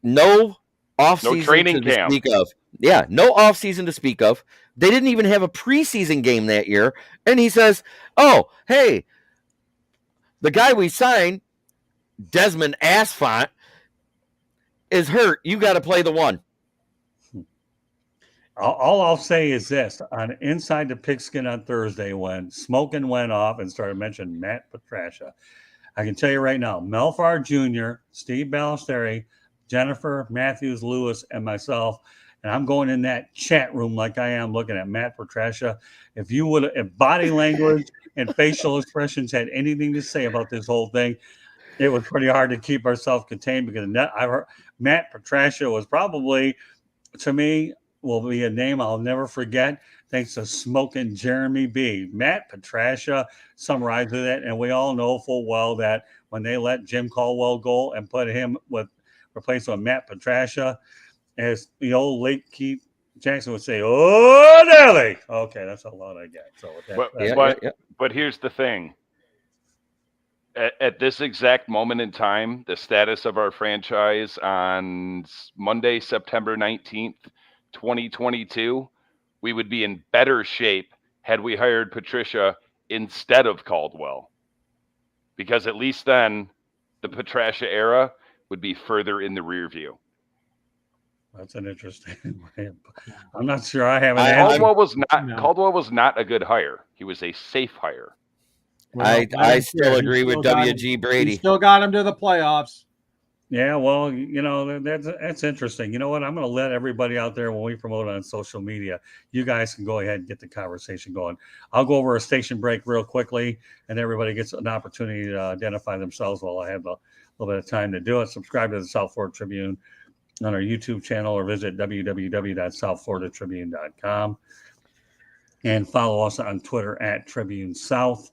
No offseason No training to camp. speak of. Yeah, no offseason to speak of. They didn't even have a preseason game that year. And he says, oh, hey, the guy we signed, Desmond Asfont, is hurt. You got to play the one. All I'll say is this. On Inside the Pigskin on Thursday, when Smokin went off and started mentioning Matt Patricia, I can tell you right now, Melfar Jr., Steve Ballesteri, Jennifer Matthews Lewis, and myself, and I'm going in that chat room like I am looking at Matt Patricia. If body language and facial expressions had anything to say about this whole thing, it was pretty hard to keep ourselves contained because Matt Patricia was probably, to me, will be a name I'll never forget, thanks to Smokin' Jeremy B. Matt Patricia summarized it, and we all know full well that when they let Jim Caldwell go and put him replaced with Matt Patricia, as the old late Keith Jackson would say, "Oh, Nelly." Okay, that's a lot I get. So, but here's the thing. At this exact moment in time, the status of our franchise on Monday, September 19th, 2022, we would be in better shape had we hired Patricia instead of Caldwell. Because at least then the Patricia era would be further in the rear view. That's an interesting way. I'm not sure I have an answer. Caldwell was not a good hire. He was a safe hire. Well, I still agree with W.G. Brady. He still got him to the playoffs. Yeah, well, that's interesting. You know what? I'm going to let everybody out there when we promote on social media, you guys can go ahead and get the conversation going. I'll go over a station break real quickly, and everybody gets an opportunity to identify themselves while I have a little bit of time to do it. Subscribe to the South Florida Tribune on our YouTube channel or visit www.southfloridatribune.com and follow us on Twitter at Tribune South.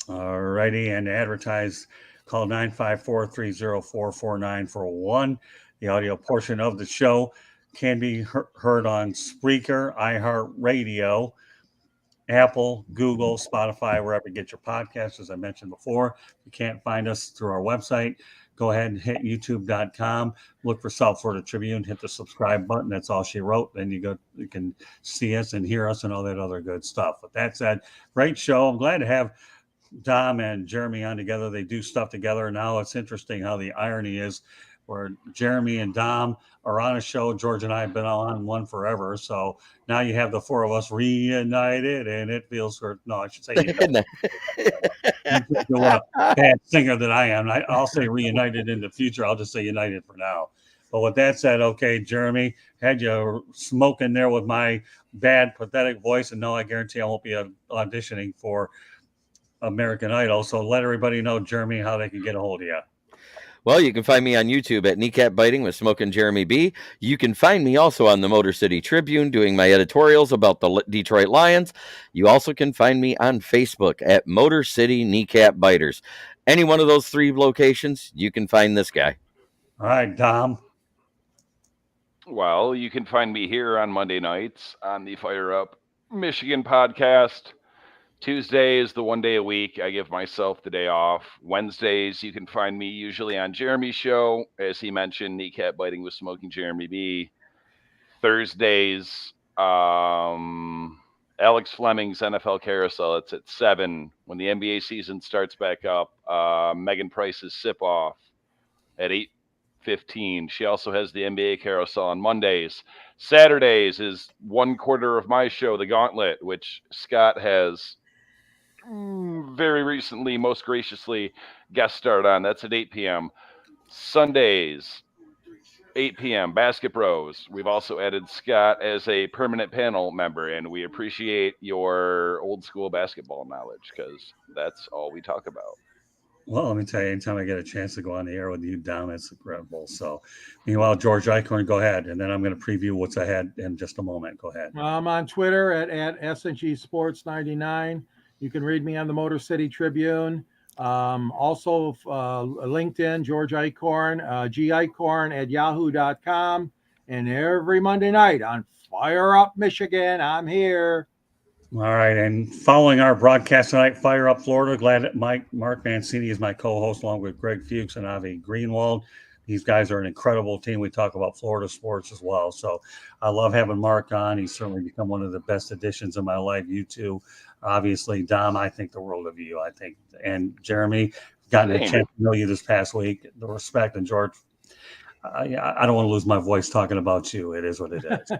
All righty, and advertise, call 954-304-4941. The audio portion of the show can be heard on Spreaker, iHeartRadio, Apple, Google, Spotify, wherever you get your podcasts, as I mentioned before. If you can't find us through our website, go ahead and hit youtube.com, look for South Florida Tribune, hit the subscribe button. That's all she wrote. Then you can see us and hear us and all that other good stuff. With that said, great show. I'm glad to have Dom and Jeremy on together. They do stuff together. Now it's interesting how the irony is where Jeremy and Dom are on a show. George and I have been on one forever. So now you have the four of us reunited, and it feels no, I should say the bad singer that I am. I'll say reunited in the future. I'll just say united for now. But with that said, okay, Jeremy, had you smoking there with my bad, pathetic voice, and no, I guarantee I won't be auditioning for American Idol. So let everybody know, Jeremy, how they can get a hold of you. Well, you can find me on YouTube at Kneecap Biting with Smoking Jeremy B. You can find me also on the Motor City Tribune doing my editorials about the Detroit Lions. You also can find me on Facebook at Motor City Kneecap Biters. Any one of those three locations, you can find this guy. All right, Dom. Well, you can find me here on Monday nights on the Fire Up Michigan podcast. Tuesday is the one day a week I give myself the day off. Wednesdays, you can find me usually on Jeremy's show. As he mentioned, Kneecap Biting with Smoking Jeremy B. Thursdays, Alex Fleming's NFL Carousel. It's at 7. When the NBA season starts back up, Megan Price's Sip Off at 8:15. She also has the NBA Carousel on Mondays. Saturdays is one quarter of my show, The Gauntlet, which Scott has very recently, most graciously, guest starred on. That's at 8 p.m. Sundays, 8 p.m., Basket Bros. We've also added Scott as a permanent panel member, and we appreciate your old school basketball knowledge because that's all we talk about. Well, let me tell you, anytime I get a chance to go on the air with you, Dom, it's incredible. So, meanwhile, George Eichhorn, go ahead, and then I'm going to preview what's ahead in just a moment. Go ahead. I'm on Twitter at SNG Sports 99. You can read me on the Motor City Tribune. Also, LinkedIn, George Eichhorn, Eichhorn at yahoo.com. And every Monday night on Fire Up Michigan, I'm here. All right, and following our broadcast tonight, Fire Up Florida, glad that Mark Mancini is my co-host along with Greg Fuchs and Avi Greenwald. These guys are an incredible team. We talk about Florida sports as well. So I love having Mark on. He's certainly become one of the best additions in my life. You too. Obviously, Dom, I think the world of you. I think, and Jeremy, gotten a chance to know you this past week. The respect, and George, I don't want to lose my voice talking about you. It is what it is.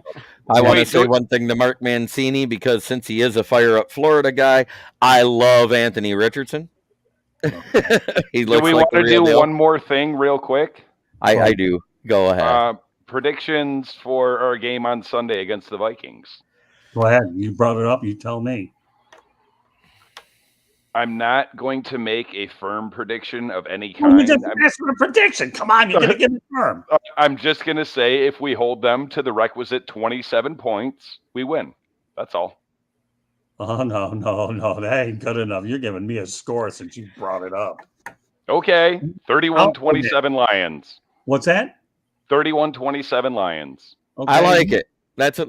I want to say one thing to Mark Mancini, because since he is a Fire Up Florida guy, I love Anthony Richardson. He looks do we like want to do one more thing real quick? I do. Go ahead. Predictions for our game on Sunday against the Vikings. Go ahead. You brought it up. You tell me. I'm not going to make a firm prediction of any kind. You just asked for a prediction. Come on, you're going to give it firm. I'm just going to say if we hold them to the requisite 27 points, we win. That's all. Oh, no. That ain't good enough. You're giving me a score since you brought it up. Okay. 31-27 Lions. What's that? 31-27 Lions. Okay. I like it. That's a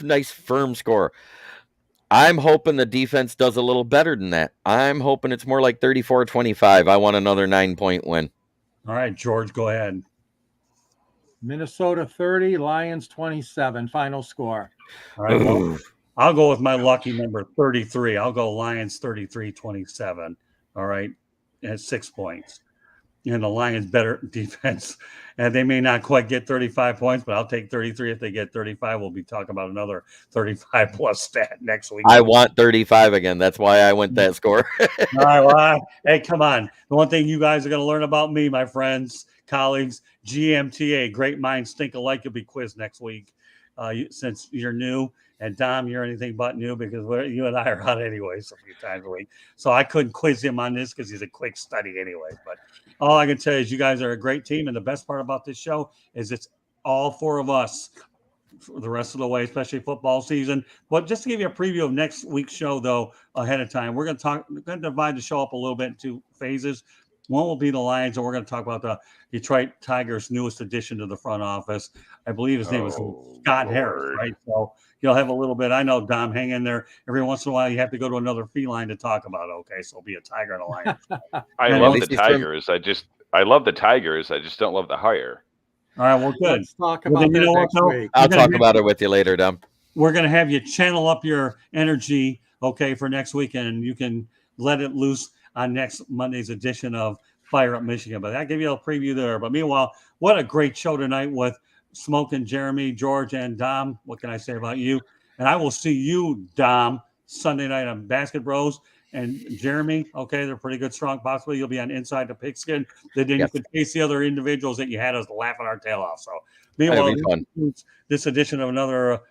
nice firm score. I'm hoping the defense does a little better than that. I'm hoping it's more like 34-25. I want another 9-point win. All right, George, go ahead. Minnesota 30, Lions 27. Final score. All right, well, I'll go with my lucky number 33. I'll go Lions 33-27. All right, at 6 points. And the Lions better defense. And they may not quite get 35 points, but I'll take 33. If they get 35, we'll be talking about another 35 plus stat next week. I want 35 again. That's why I went that score. All right, well, hey, come on. The one thing you guys are going to learn about me, my friends, colleagues. GMTA, great minds think alike. You'll be quizzed next week since you're new. And Dom, you're anything but new because you and I are on anyways a few times a week. So I couldn't quiz him on this because he's a quick study anyway. But all I can tell you is you guys are a great team. And the best part about this show is it's all four of us for the rest of the way, especially football season. But just to give you a preview of next week's show, though, ahead of time, we're going to divide the show up a little bit into phases. One will be the Lions, and we're going to talk about the Detroit Tigers' newest addition to the front office. I believe his name is Scott Harris, right? So you'll have a little bit. I know, Dom, hang in there. Every once in a while, you have to go to another feline to talk about. Okay, so it'll be a Tiger and a Lion. I love the Tigers. I love the Tigers. I just don't love the hire. All right, well, good. Let's talk about that next week. I'll talk about it with you later, Dom. We're going to have you channel up your energy, okay, for next weekend, and you can let it loose on next Monday's edition of Fire Up Michigan. But I give you a preview there. But meanwhile, what a great show tonight with Smoking Jeremy, George, and Dom. What can I say about you? And I will see you, Dom, Sunday night on Basket Bros. And Jeremy, okay, they're pretty good, strong. Possibly you'll be on Inside the Pigskin. Then you can face the other individuals that you had us laughing our tail off. So meanwhile, this edition of another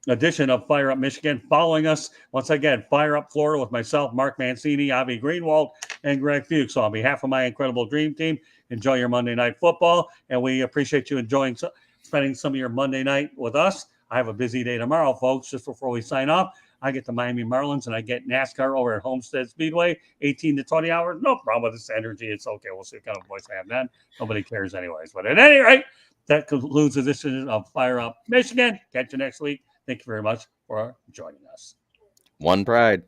edition of Fire Up Michigan. Following us once again, Fire Up Florida with myself, Mark Mancini, Avi Greenwald, and Greg Fuchs. So on behalf of my incredible dream team, enjoy your Monday night football, and we appreciate you spending some of your Monday night with us. I have a busy day tomorrow, folks. Just before we sign off, I get the Miami Marlins and I get NASCAR over at Homestead Speedway, 18 to 20 hours. No problem with this energy. It's okay. We'll see what kind of voice I have then. Nobody cares anyways. But at any rate, that concludes this edition of Fire Up Michigan. Catch you next week. Thank you very much for joining us. One Pride.